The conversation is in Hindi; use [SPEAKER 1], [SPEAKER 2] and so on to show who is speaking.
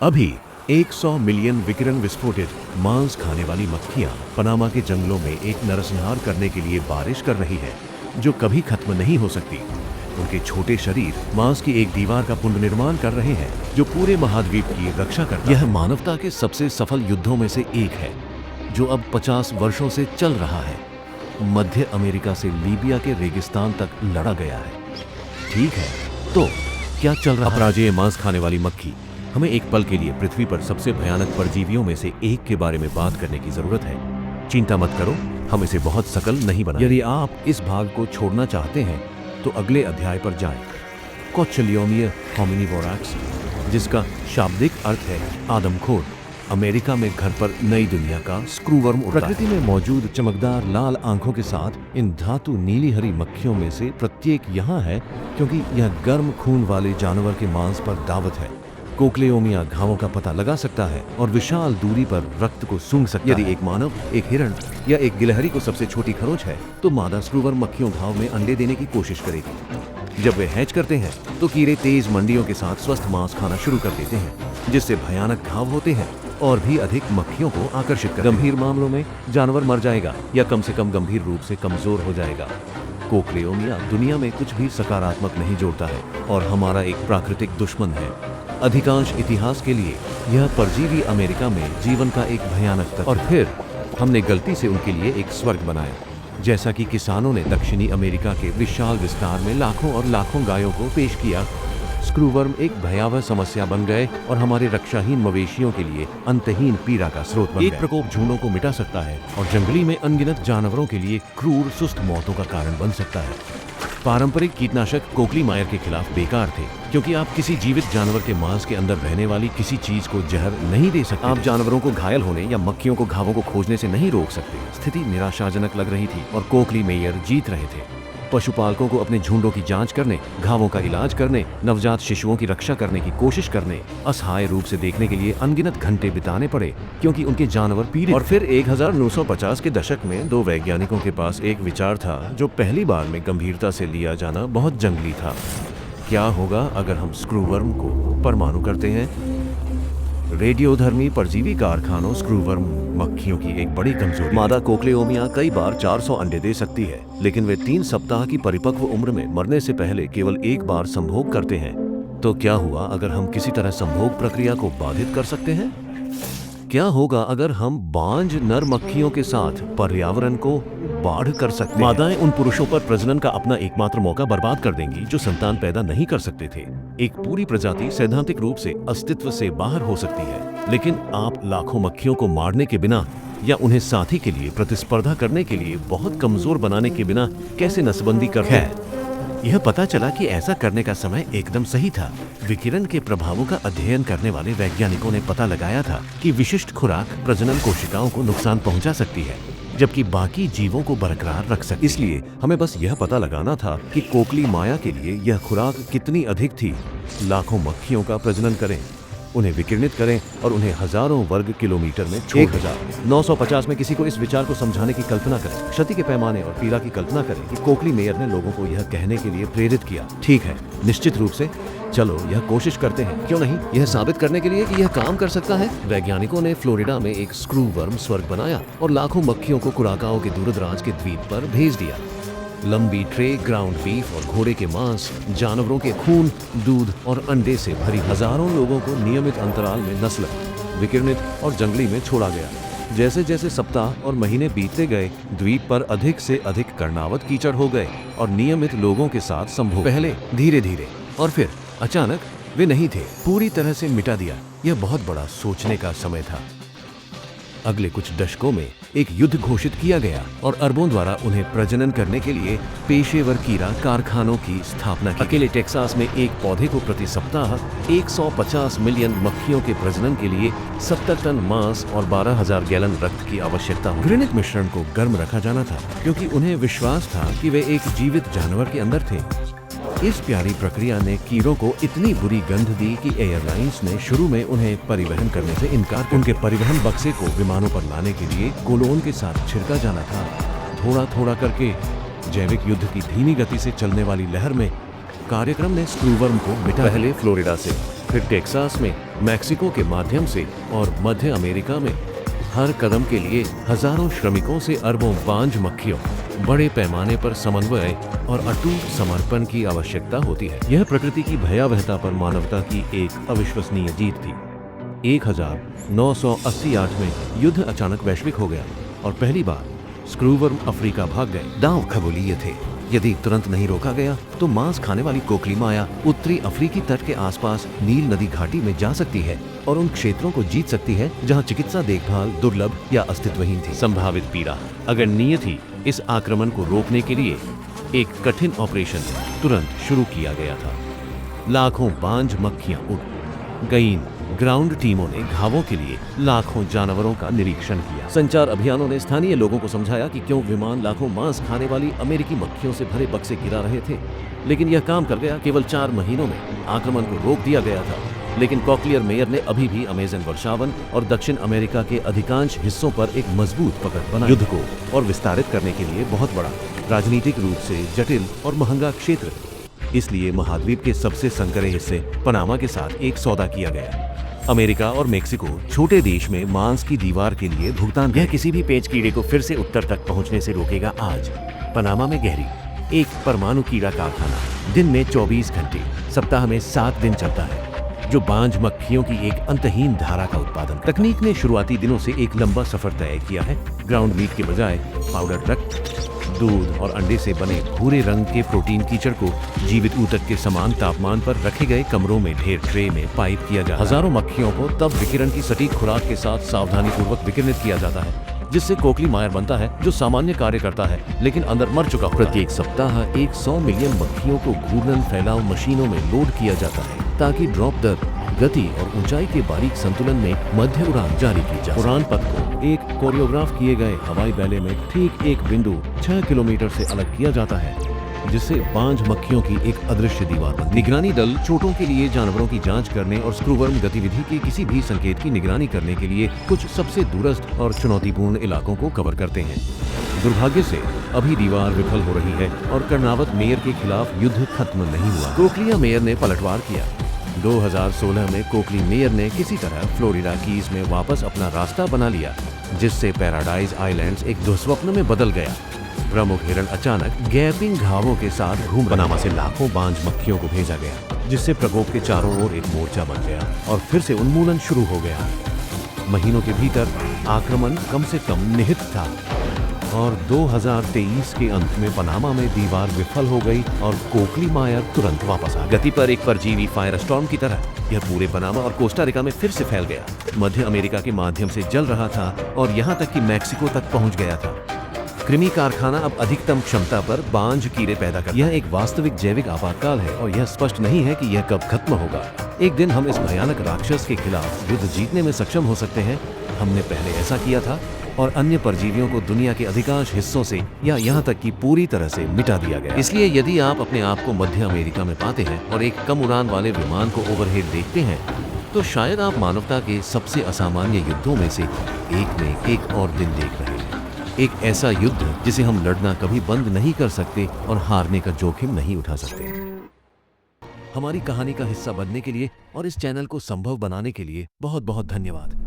[SPEAKER 1] अभी 100 मिलियन विकिरण विस्फोटित मांस खाने वाली मक्खियां पनामा के जंगलों में एक नरसंहार करने के लिए बारिश कर रही है, जो कभी खत्म नहीं हो सकती। उनके छोटे शरीर मांस की एक दीवार का पुनर्निर्माण कर रहे हैं, जो पूरे महाद्वीप की रक्षा करता है। यह मानवता के सबसे सफल युद्धों में से एक है, जो अब 50 वर्षों से चल रहा है। मध्य अमेरिका से लीबिया के रेगिस्तान तक लड़ा गया है। ठीक है, तो क्या चल रहा है? अपराजेय मांस खाने वाली मक्खी। हमें एक पल के लिए पृथ्वी पर सबसे भयानक परजीवियों में से एक के बारे में बात करने की जरूरत है। चिंता मत करो, हम इसे बहुत सकल नहीं बनाएंगे। यदि आप इस भाग को छोड़ना चाहते हैं तो अगले अध्याय पर जाएं। कोचलियोमिया होमिनिवोरैक्स, जिसका शाब्दिक अर्थ है आदमखोर, अमेरिका में घर पर नई दुनिया का स्क्रूवर्म उड़ता है। प्रकृति में मौजूद चमकदार लाल आंखों के साथ इन धातु नीली हरी मक्खियों में से प्रत्येक यहाँ है क्योंकि यह गर्म खून वाले जानवर के मांस पर दावत है। कोक्लेओमिया घावों का पता लगा सकता है और विशाल दूरी पर रक्त को सूंघ सकता है। यदि एक मानव, एक हिरण या एक गिलहरी को सबसे छोटी खरोंच है, तो मादा स्क्रूवर्म मक्खियों घाव में अंडे देने की कोशिश करेगी। जब वे हैच करते हैं तो कीड़े तेज मंडियों के साथ स्वस्थ मांस खाना शुरू कर देते हैं, जिससे भयानक घाव होते हैं और भी अधिक मक्खियों को आकर्षित करते हैं। गंभीर मामलों में जानवर मर जाएगा या कम से कम गंभीर रूप से कमजोर हो जाएगा। कोक्लेओमिया दुनिया में कुछ भी सकारात्मक नहीं जोड़ता है और हमारा एक प्राकृतिक दुश्मन है। अधिकांश इतिहास के लिए यह परजीवी अमेरिका में जीवन का एक भयानक तत्व, और फिर हमने गलती से उनके लिए एक स्वर्ग बनाया। जैसा कि किसानों ने दक्षिणी अमेरिका के विशाल विस्तार में लाखों और लाखों गायों को पेश किया, स्क्रूवर्म एक भयावह समस्या बन गए और हमारे रक्षाहीन मवेशियों के लिए अंतहीन पीड़ा का स्रोत बन गए। एक प्रकोप झुंडों को मिटा सकता है और जंगली में अनगिनत जानवरों के लिए क्रूर सुस्त मौतों का कारण बन सकता है। पारंपरिक कीटनाशक कोक्लीमायर के खिलाफ बेकार थे, क्योंकि आप किसी जीवित जानवर के मांस के अंदर रहने वाली किसी चीज को जहर नहीं दे सकते। आप जानवरों को घायल होने या मक्खियों को घावों को खोजने से नहीं रोक सकते। स्थिति निराशाजनक लग रही थी और कोक्लीमेयर जीत रहे थे। पशुपालकों को अपने झुंडों की जांच करने, घावों का इलाज करने, नवजात शिशुओं की रक्षा करने की कोशिश करने, असहाय रूप से देखने के लिए अनगिनत घंटे बिताने पड़े, क्योंकि उनके जानवर पीड़ित। और फिर 1950 के दशक में दो वैज्ञानिकों के पास एक विचार था जो पहली बार में गंभीरता से लिया जाना बहुत जंगली था। क्या होगा अगर हम स्क्रूवर्म को परमाणु करते हैं? रेडियोधर्मी परजीवी कारखानों स्क्रूवर्म मक्खियों की एक बड़ी कमजोरी। मादा कोक्लेओमिया कई बार 400 अंडे दे सकती है, लेकिन वे 3 सप्ताह की परिपक्व उम्र में मरने से पहले केवल एक बार संभोग करते हैं। तो क्या हुआ अगर हम किसी तरह संभोग प्रक्रिया को बाधित कर सकते हैं? क्या होगा अगर हम बांझ नर मक्खियों के साथ पर्यावरण को बाढ़ कर सकते हैं? मादाएं उन पुरुषों पर प्रजनन का अपना एकमात्र मौका बर्बाद कर देंगी जो संतान पैदा नहीं कर सकते थे। एक पूरी प्रजाति सैद्धांतिक रूप से अस्तित्व से बाहर हो सकती है, लेकिन आप लाखों मक्खियों को मारने के बिना या उन्हें साथी के लिए प्रतिस्पर्धा करने के लिए बहुत कमजोर बनाने के बिना कैसे नसबंदी करते हैं? यह पता चला कि ऐसा करने का समय एकदम सही था। विकिरण के प्रभावों का अध्ययन करने वाले वैज्ञानिकों ने पता लगाया था कि विशिष्ट खुराक प्रजनन कोशिकाओं को नुकसान पहुंचा सकती है, जबकि बाकी जीवों को बरकरार रख सकती है। इसलिए हमें बस यह पता लगाना था कि कोक्लीमाया के लिए यह खुराक कितनी अधिक थी। लाखों मक्खियों का प्रजनन करें, उन्हें विकिरणित करें और उन्हें हजारों वर्ग किलोमीटर में छोड़ दें। 1950 में किसी को इस विचार को समझाने की कल्पना करें, क्षति के पैमाने और पीड़ा की कल्पना करें कि कोक्लीमेयर ने लोगों को यह कहने के लिए प्रेरित किया। ठीक है, निश्चित रूप से, चलो यह कोशिश करते हैं, क्यों नहीं, यह साबित करने के लिए कि यह काम कर सकता है। वैज्ञानिकों ने फ्लोरिडा में एक स्क्रूवर्म स्वर्ग बनाया और लाखों मक्खियों को कुराकाओ के दूरदराज के द्वीप पर भेज दिया। लंबी ट्रे ग्राउंड बीफ और घोड़े के मांस, जानवरों के खून, दूध और अंडे से भरी हजारों लोगों को नियमित अंतराल में नस्ल, विकिरणित और जंगली में छोड़ा गया। जैसे जैसे सप्ताह और महीने बीतते गए, द्वीप पर अधिक से अधिक कर्णावत कीचड़ हो गए और नियमित लोगों के साथ संभोग पहले धीरे धीरे और फिर अचानक वे नहीं थे, पूरी तरह से मिटा दिया। यह बहुत बड़ा सोचने का समय था। अगले कुछ दशकों में एक युद्ध घोषित किया गया और अरबों द्वारा उन्हें प्रजनन करने के लिए पेशेवर कीड़ा कारखानों की स्थापना की। अकेले टेक्सास में एक पौधे को प्रति सप्ताह 150 मिलियन मक्खियों के प्रजनन के लिए 70 टन मांस और 12,000 गैलन रक्त की आवश्यकता हुई। घृणित मिश्रण को गर्म रखा जाना था, क्योंकि उन्हें विश्वास था कि वे एक जीवित जानवर के अंदर थे। इस प्यारी प्रक्रिया ने कीड़ों को इतनी बुरी गंध दी कि एयरलाइंस ने शुरू में उन्हें परिवहन करने से इनकार कर। उनके परिवहन बक्से को विमानों पर लाने के लिए कोलोन के साथ छिड़का जाना था। थोड़ा थोड़ा करके जैविक युद्ध की धीमी गति से चलने वाली लहर में कार्यक्रम ने स्क्रूवर्म को मिटा पहले फ्लोरिडा से, फिर टेक्सास में, मैक्सिको के माध्यम से और मध्य अमेरिका में। हर कदम के लिए हजारों श्रमिकों से अरबों बांझ मक्खियों, बड़े पैमाने पर समन्वय और अटूट समर्पण की आवश्यकता होती है। यह प्रकृति की भयावहता पर मानवता की एक अविश्वसनीय जीत थी। 1988 में युद्ध अचानक वैश्विक हो गया और पहली बार स्क्रूवर्म अफ्रीका भाग गए। दांव खगोलीय थे। यदि तुरंत नहीं रोका गया तो मांस खाने वाली कोकली माया उत्तरी अफ्रीकी तट के आसपास नील नदी घाटी में जा सकती है और उन क्षेत्रों को जीत सकती है जहां चिकित्सा देखभाल दुर्लभ या अस्तित्वहीन थी। संभावित पीड़ा। अगर नियत ही इस आक्रमण को रोकने के लिए एक कठिन ऑपरेशन तुरंत शुरू किया गया था। लाखों बांझ मक्खियां उड़ गईं। ग्राउंड टीमों ने घावों के लिए लाखों जानवरों का निरीक्षण किया। संचार अभियानों ने स्थानीय लोगों को समझाया कि क्यों विमान लाखों मांस खाने वाली अमेरिकी मक्खियों से भरे बक्से गिरा रहे थे, लेकिन यह काम कर गया। केवल 4 महीनों में आक्रमण को रोक दिया गया था, लेकिन कॉकलियर मेयर ने अभी भी अमेजन वर्षावन और दक्षिण अमेरिका के अधिकांश हिस्सों पर एक मजबूत पकड़ बनाई। युद्ध को और विस्तारित करने के लिए बहुत बड़ा, राजनीतिक रूप से जटिल और महंगा क्षेत्र, इसलिए महाद्वीप के सबसे संकरे हिस्से पनामा के साथ एक सौदा किया गया। अमेरिका और मेक्सिको छोटे देश में मांस की दीवार के लिए भुगतान। यह किसी भी पेच कीड़े को फिर से उत्तर तक पहुंचने से रोकेगा। आज पनामा में गहरी एक परमाणु कीड़ा कारखाना दिन में 24 घंटे, सप्ताह में 7 दिन चलता है, जो बांझ मक्खियों की एक अंतहीन धारा का उत्पादन। तकनीक ने शुरुआती दिनों से एक लंबा सफर तय किया है। ग्राउंड मीट के बजाय पाउडर रक्त, दूध और अंडे से बने भूरे रंग के प्रोटीन कीचड़ को जीवित ऊतक के समान तापमान पर रखे गए कमरों में ढेर ट्रे में पाइप किया जाता है। हजारों मक्खियों को तब विकिरण की सटीक खुराक के साथ सावधानी पूर्वक विकिरणित किया जाता है, जिससे कोकली मायर बनता है, जो सामान्य कार्य करता है लेकिन अंदर मर चुका होता है। प्रत्येक सप्ताह 100 मिलियन मक्खियों को घूर्णन फैलाव मशीनों में लोड किया जाता है ताकि ड्रॉप दर, गति और ऊंचाई के बारीक संतुलन में मध्य उड़ान जारी की जाए। उड़ान पथ को एक कोरियोग्राफ किए गए हवाई बैले में ठीक एक बिंदु 6 किलोमीटर से अलग किया जाता है, जिससे बांझ मक्खियों की एक अदृश्य दीवार बनती है। निगरानी दल चोटों के लिए जानवरों की जांच करने और स्क्रूवर्म गतिविधि के किसी भी संकेत की निगरानी करने के लिए कुछ सबसे दूरस्थ और चुनौतीपूर्ण इलाकों को कवर करते हैं। दुर्भाग्य से अभी दीवार विफल हो रही है और कर्नावत मेयर के खिलाफ युद्ध खत्म नहीं हुआ। कोकलिया मेयर ने पलटवार किया। 2016 में कोकली मेयर ने किसी तरह फ्लोरिडा कीज में वापस अपना रास्ता बना लिया, जिससे पैराडाइज आइलैंड्स एक दुस्वप्न में बदल गया। प्रमुख हिरण अचानक गैपिंग घावों के साथ घूम पनामा से लाखों बांझ मक्खियों को भेजा गया, जिससे प्रकोप के चारों ओर एक मोर्चा बन गया और फिर से उन्मूलन शुरू हो गया। महीनों के भीतर आक्रमण कम से कम निहित था और 2023 के अंत में पनामा में दीवार विफल हो गई और कोकली मायर तुरंत वापस आ गई। गति पर एक परजीवी फायर स्टॉर्म की तरह यह पूरे पनामा और कोस्टा रिका में फिर से फैल गया। मध्य अमेरिका के माध्यम से जल रहा था और यहाँ तक कि मैक्सिको तक पहुँच गया था। कृमि कारखाना अब अधिकतम क्षमता पर बांझ कीड़े पैदा कर। यह एक वास्तविक जैविक आपातकाल है और यह स्पष्ट नहीं है कि यह कब खत्म होगा। एक दिन हम इस भयानक राक्षस के खिलाफ युद्ध जीतने में सक्षम हो सकते हैं। हमने पहले ऐसा किया था और अन्य परजीवियों को दुनिया के अधिकांश हिस्सों से या यहाँ तक कि पूरी तरह से मिटा दिया गया। इसलिए यदि आप अपने आप को मध्य अमेरिका में पाते हैं और एक कम उड़ान वाले विमान को ओवरहेड देखते हैं, तो शायद आप मानवता के सबसे असामान्य युद्धों में से एक में एक और दिन देख रहे हैं। एक ऐसा युद्ध जिसे हम लड़ना कभी बंद नहीं कर सकते और हारने का जोखिम नहीं उठा सकते। हमारी कहानी का हिस्सा बनने के लिए और इस चैनल को संभव बनाने के लिए बहुत बहुत धन्यवाद।